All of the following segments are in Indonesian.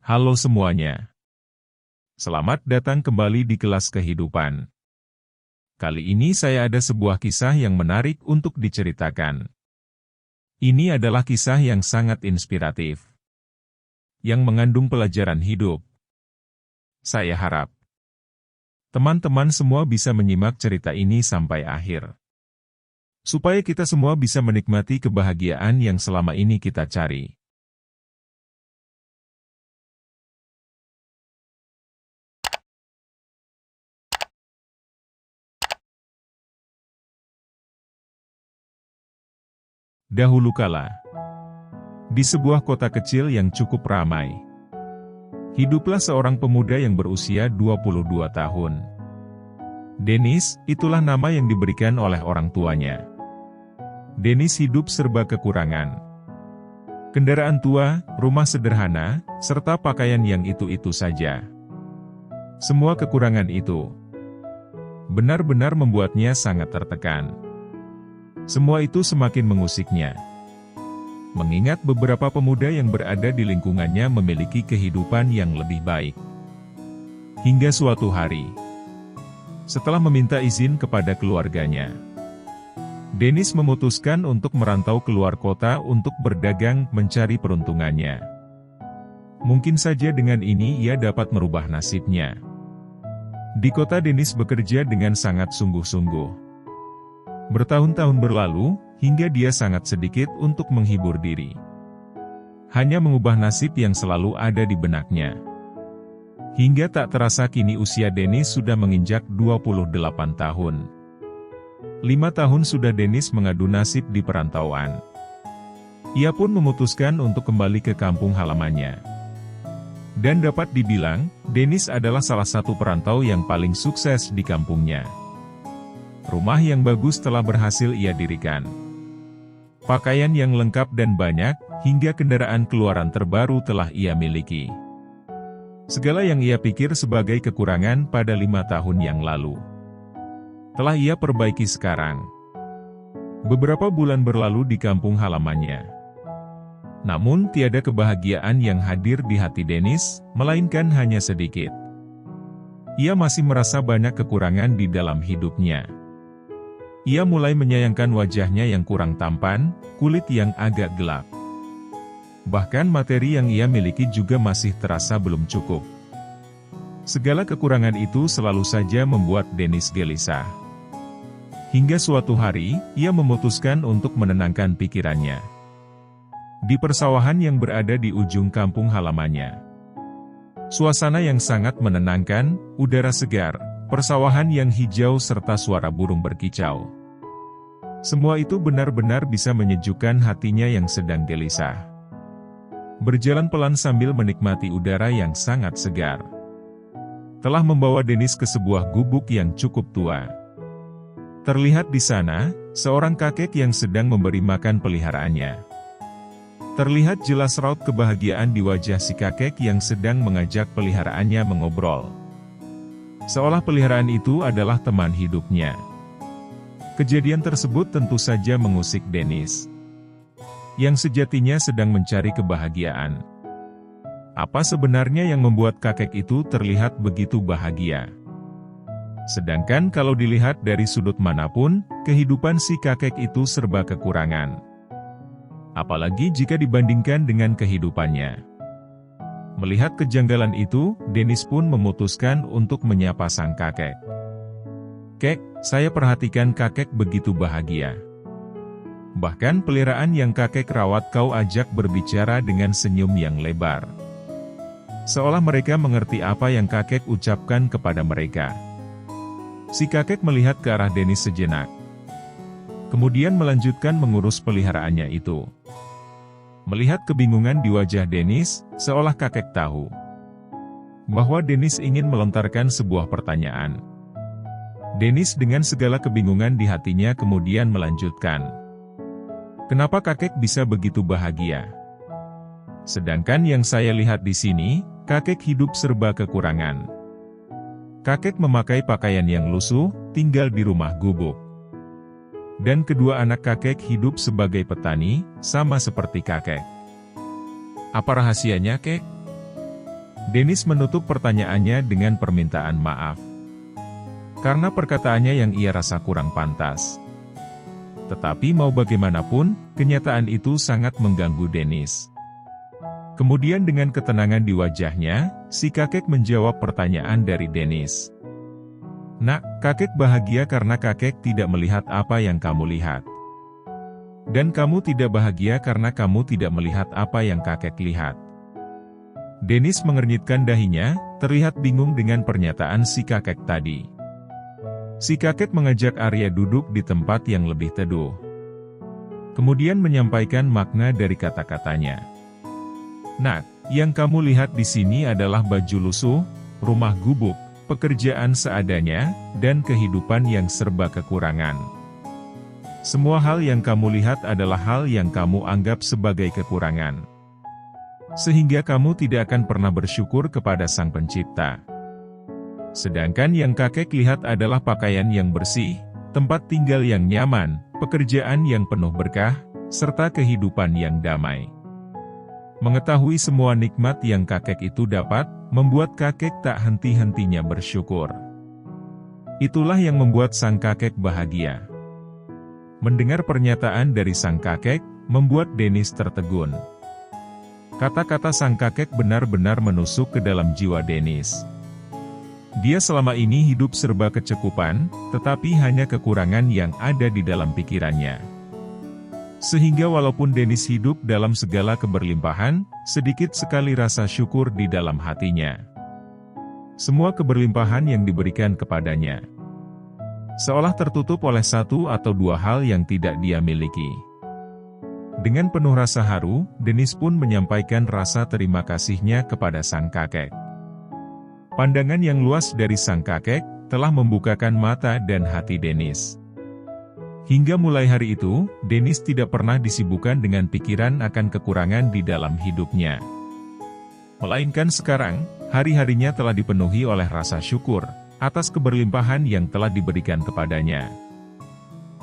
Halo semuanya. Selamat datang kembali di kelas kehidupan. Kali ini saya ada sebuah kisah yang menarik untuk diceritakan. Ini adalah kisah yang sangat inspiratif, yang mengandung pelajaran hidup. Saya harap teman-teman semua bisa menyimak cerita ini sampai akhir, supaya kita semua bisa menikmati kebahagiaan yang selama ini kita cari. Dahulu kala, di sebuah kota kecil yang cukup ramai, hiduplah seorang pemuda yang berusia 22 tahun. Dennis, itulah nama yang diberikan oleh orang tuanya. Dennis hidup serba kekurangan. Kendaraan tua, rumah sederhana, serta pakaian yang itu-itu saja. Semua kekurangan itu benar-benar membuatnya sangat tertekan. Semua itu semakin mengusiknya, mengingat beberapa pemuda yang berada di lingkungannya memiliki kehidupan yang lebih baik. Hingga suatu hari, setelah meminta izin kepada keluarganya, Dennis memutuskan untuk merantau keluar kota untuk berdagang mencari peruntungannya. Mungkin saja dengan ini ia dapat merubah nasibnya. Di kota Dennis bekerja dengan sangat sungguh-sungguh. Bertahun-tahun berlalu, hingga dia sangat sedikit untuk menghibur diri. Hanya mengubah nasib yang selalu ada di benaknya. Hingga tak terasa kini usia Dennis sudah menginjak 28 tahun. 5 tahun sudah Dennis mengadu nasib di perantauan. Ia pun memutuskan untuk kembali ke kampung halamannya. Dan dapat dibilang, Dennis adalah salah satu perantau yang paling sukses di kampungnya. Rumah yang bagus telah berhasil ia dirikan. Pakaian yang lengkap dan banyak, hingga kendaraan keluaran terbaru telah ia miliki. Segala yang ia pikir sebagai kekurangan pada 5 tahun yang lalu, telah ia perbaiki sekarang. Beberapa bulan berlalu di kampung halamannya. Namun tiada kebahagiaan yang hadir di hati Dennis, melainkan hanya sedikit. Ia masih merasa banyak kekurangan di dalam hidupnya. Ia mulai menyayangkan wajahnya yang kurang tampan, kulit yang agak gelap. Bahkan materi yang ia miliki juga masih terasa belum cukup. Segala kekurangan itu selalu saja membuat Dennis gelisah. Hingga suatu hari, ia memutuskan untuk menenangkan pikirannya. Di persawahan yang berada di ujung kampung halamannya. Suasana yang sangat menenangkan, udara segar, persawahan yang hijau serta suara burung berkicau. Semua itu benar-benar bisa menyejukkan hatinya yang sedang gelisah. Berjalan pelan sambil menikmati udara yang sangat segar, telah membawa Dennis ke sebuah gubuk yang cukup tua. Terlihat di sana, seorang kakek yang sedang memberi makan peliharaannya. Terlihat jelas raut kebahagiaan di wajah si kakek yang sedang mengajak peliharaannya mengobrol. Seolah peliharaan itu adalah teman hidupnya. Kejadian tersebut tentu saja mengusik Dennis, yang sejatinya sedang mencari kebahagiaan. Apa sebenarnya yang membuat kakek itu terlihat begitu bahagia? Sedangkan kalau dilihat dari sudut manapun, kehidupan si kakek itu serba kekurangan. Apalagi jika dibandingkan dengan kehidupannya. Melihat kejanggalan itu, Dennis pun memutuskan untuk menyapa sang kakek. "Kek, saya perhatikan kakek begitu bahagia. Bahkan peliharaan yang kakek rawat kau ajak berbicara dengan senyum yang lebar." Seolah mereka mengerti apa yang kakek ucapkan kepada mereka. Si kakek melihat ke arah Dennis sejenak. Kemudian melanjutkan mengurus peliharaannya itu. Melihat kebingungan di wajah Dennis, seolah kakek tahu bahwa Dennis ingin melontarkan sebuah pertanyaan. Dennis dengan segala kebingungan di hatinya kemudian melanjutkan. "Kenapa kakek bisa begitu bahagia? Sedangkan yang saya lihat di sini, kakek hidup serba kekurangan. Kakek memakai pakaian yang lusuh, tinggal di rumah gubuk. Dan kedua anak kakek hidup sebagai petani, sama seperti kakek. Apa rahasianya, Kek?" Dennis menutup pertanyaannya dengan permintaan maaf. Karena perkataannya yang ia rasa kurang pantas. Tetapi mau bagaimanapun, kenyataan itu sangat mengganggu Dennis. Kemudian dengan ketenangan di wajahnya, si kakek menjawab pertanyaan dari Dennis. Nak, kakek bahagia karena kakek tidak melihat apa yang kamu lihat. Dan kamu tidak bahagia karena kamu tidak melihat apa yang kakek lihat. Dennis mengernyitkan dahinya, terlihat bingung dengan pernyataan si kakek tadi. Si kakek mengajak Arya duduk di tempat yang lebih teduh. Kemudian menyampaikan makna dari kata-katanya. Nak, yang kamu lihat di sini adalah baju lusuh, rumah gubuk, pekerjaan seadanya, dan kehidupan yang serba kekurangan. Semua hal yang kamu lihat adalah hal yang kamu anggap sebagai kekurangan. Sehingga kamu tidak akan pernah bersyukur kepada Sang Pencipta. Sedangkan yang kakek lihat adalah pakaian yang bersih, tempat tinggal yang nyaman, pekerjaan yang penuh berkah, serta kehidupan yang damai. Mengetahui semua nikmat yang kakek itu dapat, membuat kakek tak henti-hentinya bersyukur. Itulah yang membuat sang kakek bahagia. Mendengar pernyataan dari sang kakek, membuat Dennis tertegun. Kata-kata sang kakek benar-benar menusuk ke dalam jiwa Dennis. Dia selama ini hidup serba kecukupan, tetapi hanya kekurangan yang ada di dalam pikirannya. Sehingga walaupun Dennis hidup dalam segala keberlimpahan, sedikit sekali rasa syukur di dalam hatinya. Semua keberlimpahan yang diberikan kepadanya seolah tertutup oleh satu atau dua hal yang tidak dia miliki. Dengan penuh rasa haru, Dennis pun menyampaikan rasa terima kasihnya kepada sang kakek. Pandangan yang luas dari sang kakek, telah membukakan mata dan hati Dennis. Hingga mulai hari itu, Dennis tidak pernah disibukkan dengan pikiran akan kekurangan di dalam hidupnya. Melainkan sekarang, hari-harinya telah dipenuhi oleh rasa syukur, atas keberlimpahan yang telah diberikan kepadanya.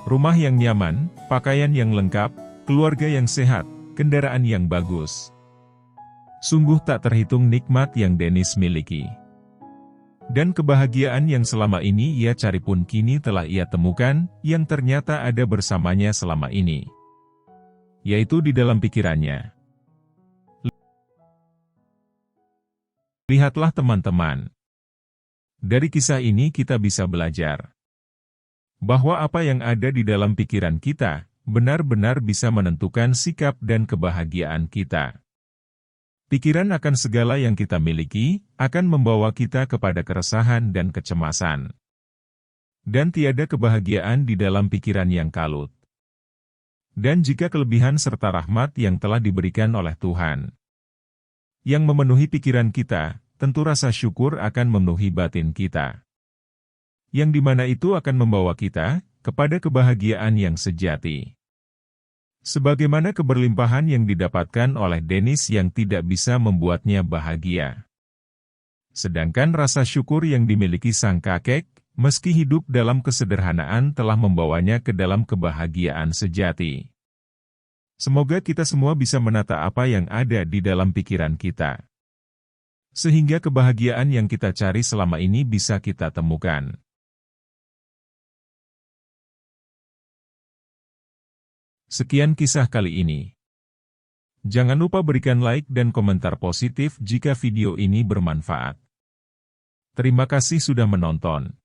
Rumah yang nyaman, pakaian yang lengkap, keluarga yang sehat, kendaraan yang bagus. Sungguh tak terhitung nikmat yang Dennis miliki. Dan kebahagiaan yang selama ini ia cari pun kini telah ia temukan, yang ternyata ada bersamanya selama ini. Yaitu di dalam pikirannya. Lihatlah teman-teman. Dari kisah ini kita bisa belajar. Bahwa apa yang ada di dalam pikiran kita, benar-benar bisa menentukan sikap dan kebahagiaan kita. Pikiran akan segala yang kita miliki, akan membawa kita kepada keresahan dan kecemasan. Dan tiada kebahagiaan di dalam pikiran yang kalut. Dan jika kelebihan serta rahmat yang telah diberikan oleh Tuhan, yang memenuhi pikiran kita, tentu rasa syukur akan memenuhi batin kita. Yang dimana itu akan membawa kita, kepada kebahagiaan yang sejati. Sebagaimana keberlimpahan yang didapatkan oleh Dennis yang tidak bisa membuatnya bahagia. Sedangkan rasa syukur yang dimiliki sang kakek, meski hidup dalam kesederhanaan telah membawanya ke dalam kebahagiaan sejati. Semoga kita semua bisa menata apa yang ada di dalam pikiran kita. Sehingga kebahagiaan yang kita cari selama ini bisa kita temukan. Sekian kisah kali ini. Jangan lupa berikan like dan komentar positif jika video ini bermanfaat. Terima kasih sudah menonton.